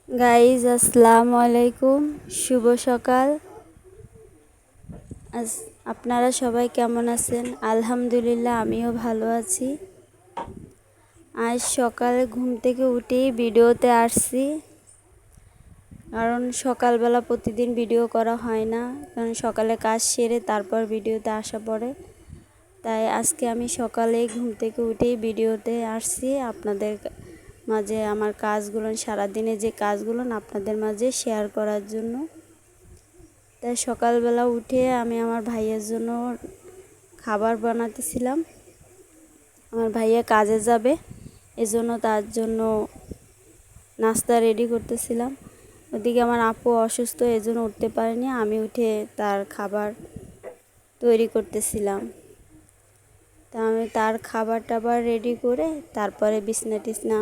Guys আসসালামু আলাইকুম, শুভ সকাল। আজ আপনারা সবাই কেমন আছেন? আলহামদুলিল্লাহ, আমিও ভালো আছি। আজ সকালে ঘুম থেকে উঠেই ভিডিওতে আসছি, কারণ সকালবেলা প্রতিদিন ভিডিও করা হয় না, কারণ সকালে কাজ সেরে তারপর ভিডিওতে আসা পড়ে। তাই আজকে আমি সকালে ঘুম থেকে উঠেই ভিডিওতে আসছি আপনাদের মাঝে, আমার কাজগুলো, সারাদিনে যে কাজগুলো আপনাদের মাঝে শেয়ার করার জন্য। তাই সকালবেলা উঠে আমি আমার ভাইয়ের জন্য খাবার বানাতেছিলাম। আমার ভাইয়া কাজে যাবে, এজন্য তার জন্য নাস্তা রেডি করতেছিলাম। ওদিকে আমার আপু অসুস্থ, এজন্য উঠতে পারেনি, আমি উঠে তার খাবার তৈরি করতেছিলাম। তা আমি তার খাবার টাবার রেডি করে তারপরে বিছনা টিছনা,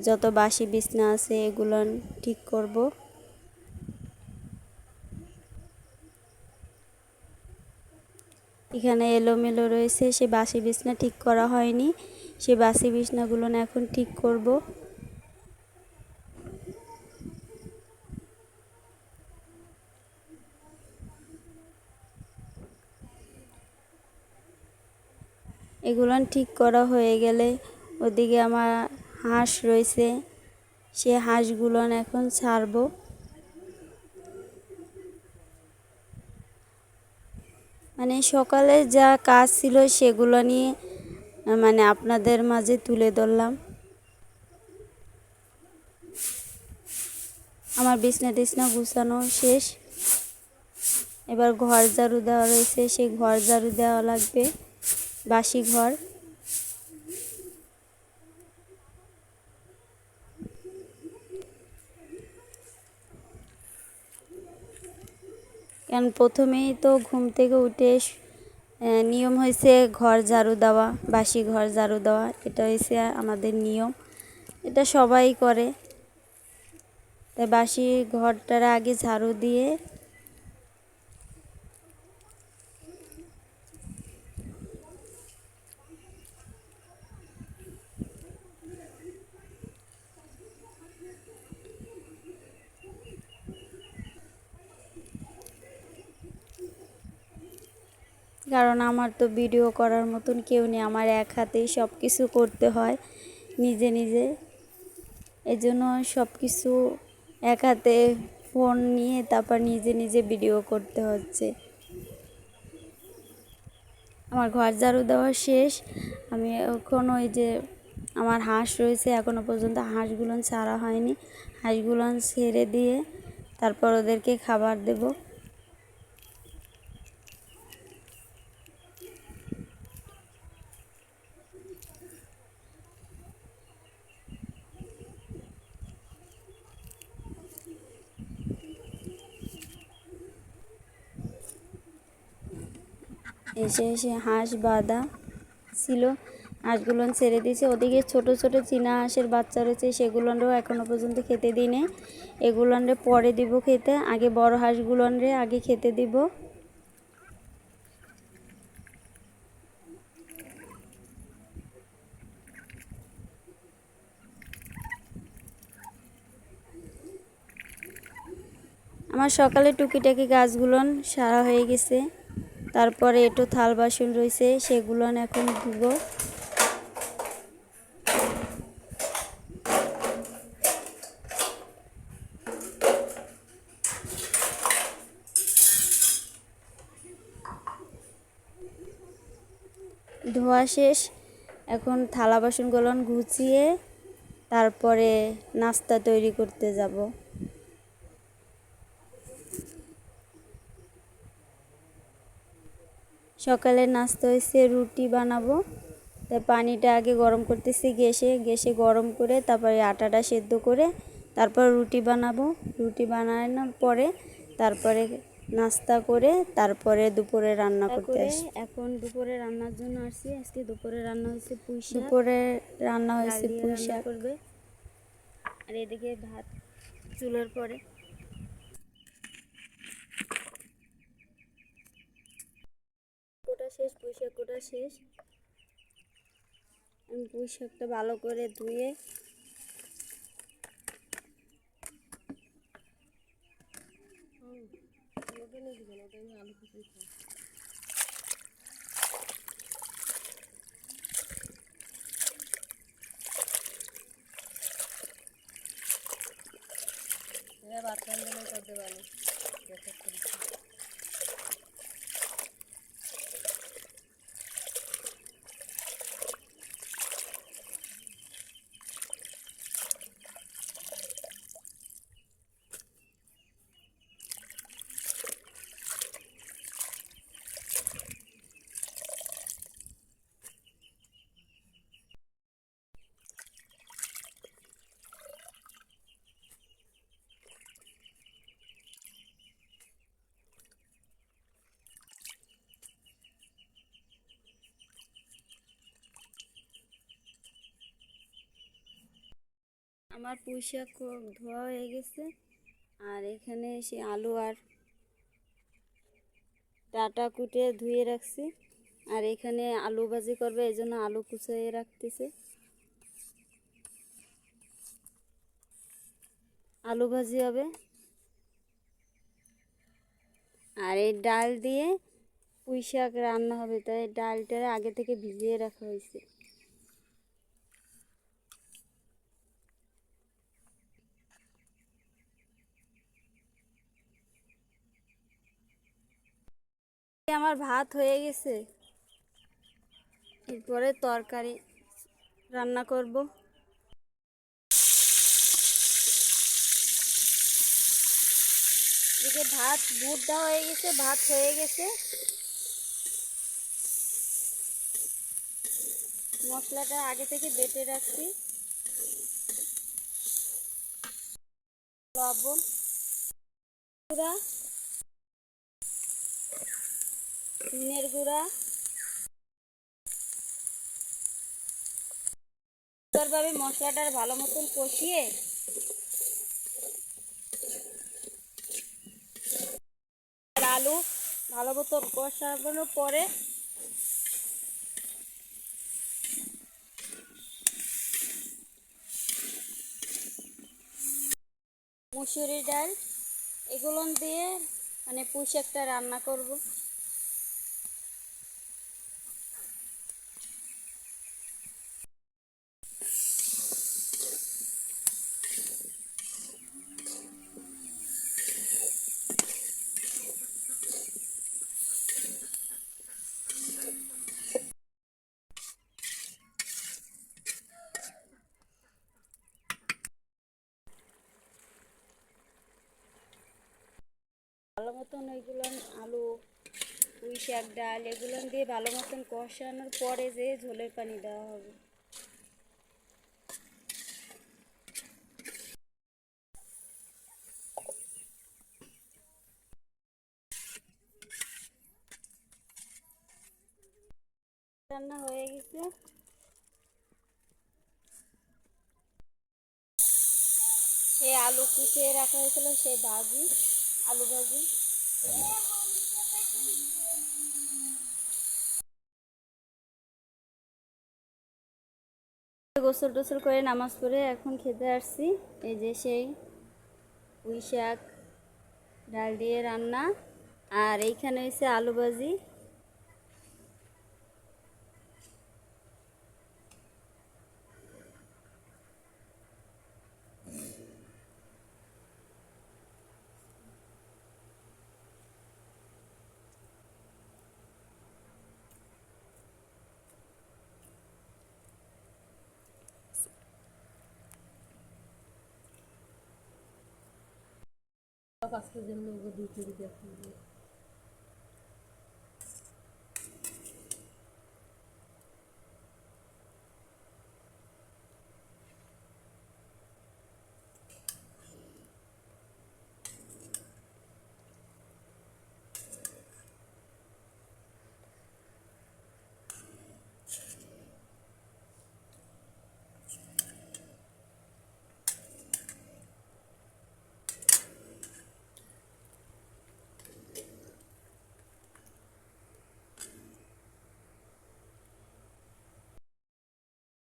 যত বাসি বিছনা আছে এগুলো ঠিক করব। এখানে এলোমেলো রয়েছে, সে বাসি বিছনা ঠিক করা হয়নি, সে বাসি বিছনাগুলো এখন ঠিক করব। এগুলো ঠিক করা হয়ে গেলে ওদিকে আমার হাঁস রয়েছে, সে হাঁসগুলো এখন ছাড়বো। মানে সকালে যা কাজ ছিল সেগুলো নিয়ে আপনাদের মাঝে তুলে ধরলাম। আমার বিছনা টিছনা গুছানো শেষ, এবার ঘর ঝাড়ু দেওয়া রয়েছে, সেই ঘর ঝাড়ু দেওয়া লাগবে, বাসি ঘর। কারণ প্রথমেই তো ঘুম থেকে উঠে নিয়ম হয়েছে ঘর ঝাড়ু দেওয়া, বাসি ঘর ঝাড়ু দেওয়া, এটা হয়েছে আমাদের নিয়ম, এটা সবাই করে। তাই বাসি ঘরটার আগে ঝাড়ু দিয়ে কারণ আমার তো ভিডিও করার মতন কেউ নেই, আমার এক হাতেই সব কিছু করতে হয় নিজে নিজে, এজন্য সব কিছু এক হাতে ফোন নিয়ে তারপর নিজে নিজে ভিডিও করতে হচ্ছে। আমার ঘর ঝাড়ু দেওয়া শেষ, আমি এখন ওই যে আমার হাঁস রয়েছে, এখনও পর্যন্ত হাঁসগুলো ছাড়া হয়নি, হাঁসগুলো ছেড়ে দিয়ে তারপর ওদেরকে খাবার দেব। এসে এসে হাঁস বাঁধা ছিল, হাঁসগুলো ছেড়ে দিয়েছে। ওদিকে ছোট ছোট চীনা হাঁসের বাচ্চা রয়েছে, সেগুলোরও এখনও পর্যন্ত খেতে দিই নি, এগুলোরে পরে দিব খেতে, আগে বড় হাঁসগুলোরে আগে খেতে দিব। আমার সকালে টুকিটাকি গাছগুলো সারা হয়ে গেছে, তারপরে একটু থাল বাসন রয়েছে, সেগুলো এখন ধুব। ধোয়া শেষ, এখন থালা বাসনগুলো গুছিয়ে তারপরে নাস্তা তৈরি করতে যাব। সকালে নাস্তা হয়েছে রুটি বানাবো, তাই পানিটা আগে গরম করতেছি গ্যাসে গরম করে তারপরে আটাটা সেদ্ধ করে তারপর রুটি বানাবো। রুটি বানানোর পরে তারপরে নাস্তা করে তারপরে দুপুরে রান্না করতে আসি। এখন দুপুরে রান্নার জন্য আসছি, আজকে দুপুরে রান্না হয়েছে পুঁই শাক, দুপুরে রান্না হয়েছে পুঁই শাক করবে। আর এদিকে ভাত চুলার পরে কোটা শেষ, পুঁই শাক কোটা শেষ। আমি পুঁই শাকটা ভালো করে ধুয়ে ভাত রান্ধলে করতে পারো। আমার পুঁই শাক ধোয়া হয়ে গেছে, আর এখানে সে আলু আর ডাটা কুটে ধুয়ে রাখছি, আর এখানে আলু ভাজি করবে, এই জন্য আলু কুচিয়ে রাখতেছে। আলু ভাজি হবে, আর এই ডাল দিয়ে পুঁই শাক রান্না হবে, তাই ডালটা আগে থেকে ভিজিয়ে রাখা হয়েছে। আমার ভাত হয়ে গেছে, এরপরে তরকারি রান্না করব। এদিকে ভাত বুট দেওয়া হয়ে গেছে, ভাত হয়ে গেছে। মশলাটা আগে থেকে বেটে রাখছি। লবণ, গুঁড়া, ধনের গুঁড়া, সুন্দরভাবে মশলাটা ভালো মতন কষিয়ে আলু ভালো মতন কষানোর পরে মুসুরি ডাল এগুলো দিয়ে পুঁই শাকটা রান্না করব। ভালো মতন ওইগুলো আলু, পুঁই শাক, ডাল এগুলো দিয়ে ভালো মতন কষানোর পরে যে ঝোলের পানি দেওয়া হবে। রান্না হয়ে গেছে, সেই আলু কুচিয়ে রাখা হয়েছিল, সেই ভাজি, আলু ভাজি। গোসল টোসল করে নামাজ পড়ে এখন খেতে আসছি। এই যে সেই পুঁই শাক ডাল দিয়ে রান্না, আর এইখানে হয়েছে আলু ভাজি। আজকের জন্য দিতে দিতে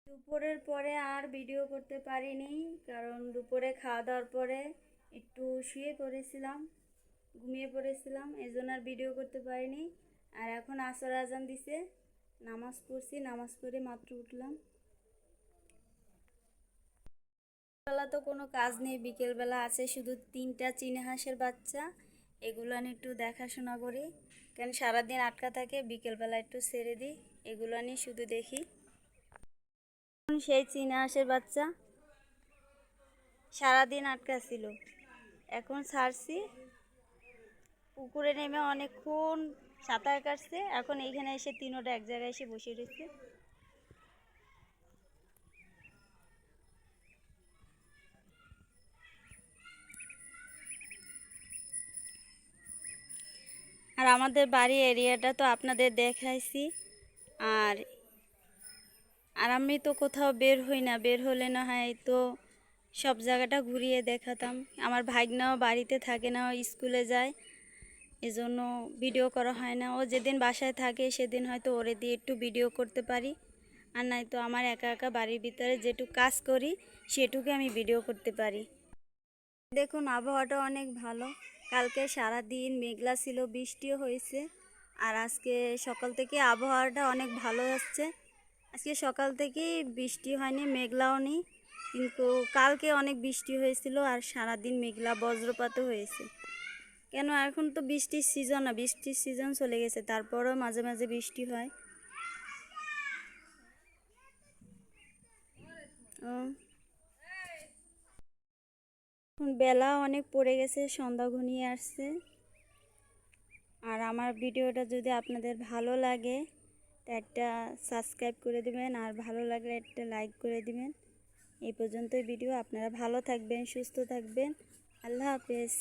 দুপুরের পরে আর ভিডিও করতে পারিনি, কারণ দুপুরে খাওয়া দাওয়ার পরে একটু শুয়ে পড়েছিলাম, ঘুমিয়ে পড়েছিলাম, এই জন্য আর ভিডিও করতে পারিনি। আর এখন আসর আজান দিছে, নামাজ পড়ছি, নামাজ পড়ে মাত্র উঠলাম। বেলা তো কোনো কাজ নেই, বিকেলবেলা আছে শুধু 3টা চীনা হাঁসের বাচ্চা, এগুলো আমি একটু দেখাশোনা করি, কারণ সারাদিন আটকা থাকে, বিকেলবেলা একটু ছেড়ে দিই, এগুলো নিয়ে শুধু দেখি। সেই চীনা হাঁসের বাচ্চা সারাদিন আটকা ছিল, এখন ছাড়ছি। পুকুরে নেমে অনেকক্ষণ সাঁতার কাটছে, এখন এইখানে এসে তিনোটা এক জায়গায় এসে বসে রয়েছে। আর আমাদের বাড়ি এরিয়াটা তো আপনাদের দেখাইছি। আর আর আমি তো কোথাও বের হই না, বের হলে না হয় তো সব জায়গাটা ঘুরিয়ে দেখাতাম। আমার ভাগ্নাও বাড়িতে থাকে না, ও স্কুলে যায়, এজন্য ভিডিও করা হয় না। ও যেদিন বাসায় থাকে সেদিন হয়তো ওরে দিয়ে একটু ভিডিও করতে পারি, আর নাই তো আমার একা একা বাড়ির ভিতরে যেটুকু কাজ করি সেটুকু আমি ভিডিও করতে পারি। দেখুন আবহাওয়াটা অনেক ভালো, কালকে সারা দিন মেঘলা ছিল, বৃষ্টিও হয়েছে। আর আজকে সকাল থেকে আবহাওয়াটা অনেক ভালো যাচ্ছে। আজকে সকাল থেকেই বৃষ্টি হয়নি, মেঘলাও নেই, কিন্তু কালকে অনেক বৃষ্টি হয়েছিল আর সারা দিন মেঘলা, বজ্রপাতও হয়েছে। কেন এখন তো বৃষ্টির সিজন না, বৃষ্টির সিজন চলে গেছে, তারপরেও মাঝে মাঝে বৃষ্টি হয়। এখন বেলা অনেক পড়ে গেছে, সন্ধ্যা ঘনিয়ে আসছে। আর আমার ভিডিওটা যদি আপনাদের ভালো লাগে তা একটা সাবস্ক্রাইব করে দিবেন, আর ভালো লাগলে একটা লাইক করে দিবেন। এই পর্যন্তই ভিডিও, আপনারা ভালো থাকবেন, সুস্থ থাকবেন, আল্লাহ হাফেজ।